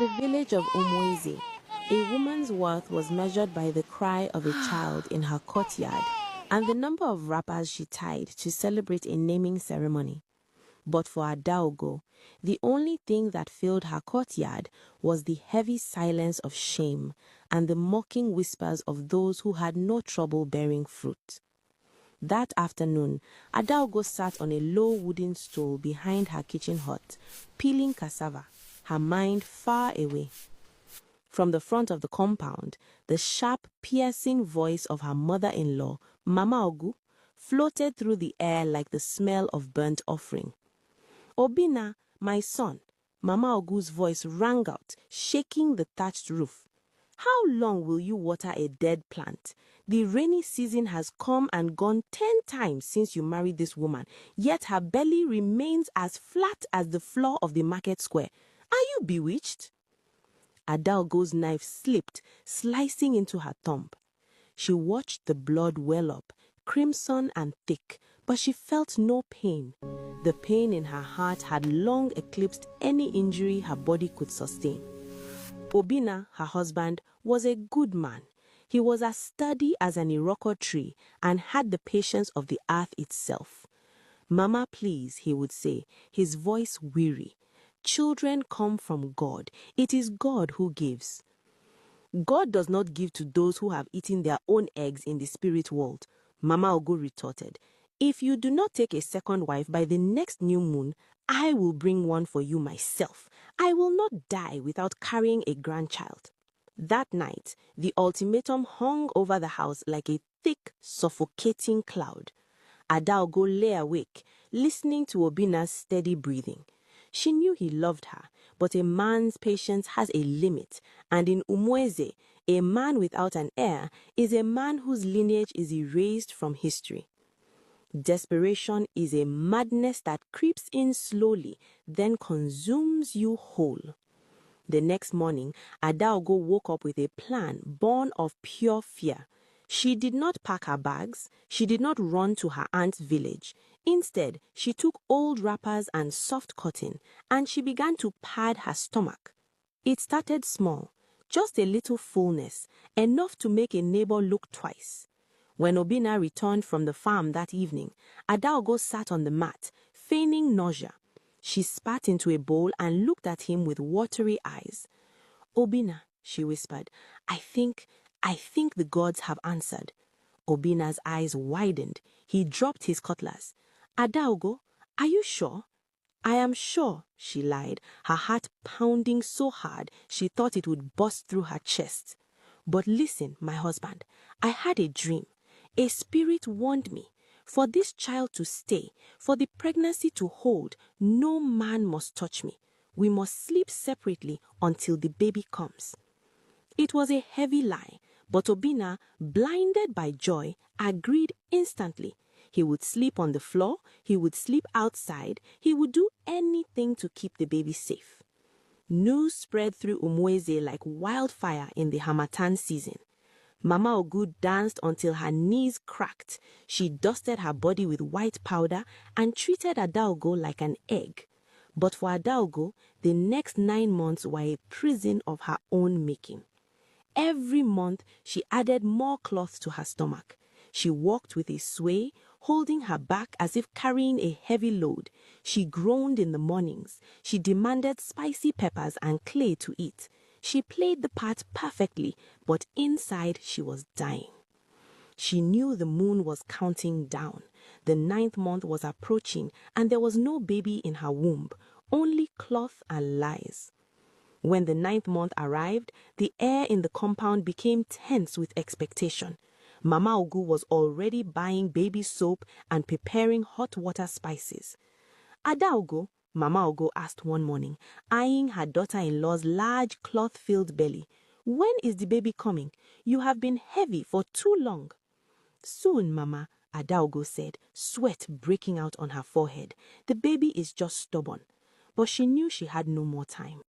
the village of Umweze, a woman's worth was measured by the cry of a child in her courtyard and the number of wrappers she tied to celebrate a naming ceremony. But for Adaogo, the only thing that filled her courtyard was the heavy silence of shame and the mocking whispers of those who had no trouble bearing fruit. That afternoon, Adaogo sat on a low wooden stool behind her kitchen hut, peeling cassava, her mind far away. From the front of the compound, the sharp, piercing voice of her mother-in-law, Mama Ogu, floated through the air like the smell of burnt offering. "Obina, my son," Mama Ogu's voice rang out, shaking the thatched roof. "How long will you water a dead plant? The rainy season has come and gone 10 times since you married this woman, yet her belly remains as flat as the floor of the market square. Are you bewitched?" Adaogo's knife slipped, slicing into her thumb. She watched the blood well up, crimson and thick, but she felt no pain. The pain in her heart had long eclipsed any injury her body could sustain. Obina, her husband, was a good man. He was as sturdy as an iroko tree and had the patience of the earth itself. "Mama, please," he would say, his voice weary. "Children come from God. It is God who gives." "God does not give to those who have eaten their own eggs in the spirit world," Mama Ogu retorted. "If you do not take a second wife by the next new moon, I will bring one for you myself. I will not die without carrying a grandchild." That night, the ultimatum hung over the house like a thick, suffocating cloud. Adaogo lay awake, listening to Obina's steady breathing. She knew he loved her, but a man's patience has a limit, and in Umweze, a man without an heir is a man whose lineage is erased from history. Desperation is a madness that creeps in slowly, then consumes you whole. The next morning, Adaogo woke up with a plan born of pure fear. She did not pack her bags. She did not run to her aunt's village. Instead, she took old wrappers and soft cotton, and she began to pad her stomach. It started small, just a little fullness, enough to make a neighbor look twice. When Obina returned from the farm that evening, Adaogo sat on the mat, feigning nausea. She spat into a bowl and looked at him with watery eyes. "Obina," she whispered, I think the gods have answered." Obina's eyes widened. He dropped his cutlass. "Adaogo, are you sure?" "I am sure," she lied, her heart pounding so hard she thought it would burst through her chest. "But listen, my husband, I had a dream. A spirit warned me. For this child to stay, for the pregnancy to hold, no man must touch me. We must sleep separately until the baby comes." It was a heavy lie, but Obina, blinded by joy, agreed instantly. He would sleep on the floor, he would sleep outside, he would do anything to keep the baby safe. News spread through Umweze like wildfire in the Harmattan season. Mama Ogu danced until her knees cracked. She dusted her body with white powder and treated Adaogo like an egg. But for Adaogo, the next 9 months were a prison of her own making. Every month, she added more cloth to her stomach. She walked with a sway, holding her back as if carrying a heavy load. She groaned in the mornings. She demanded spicy peppers and clay to eat. She played the part perfectly, but inside she was dying. She knew the moon was counting down. The 9th month was approaching, and there was no baby in her womb, only cloth and lies. When the 9th month arrived, the air in the compound became tense with expectation. Mama Ogu was already buying baby soap and preparing hot water spices. "Adaogo," Mama Ogu asked one morning, eyeing her daughter-in-law's large cloth-filled belly, "when is the baby coming? You have been heavy for too long." "Soon, Mama," Adaogo said, sweat breaking out on her forehead. "The baby is just stubborn." But she knew she had no more time.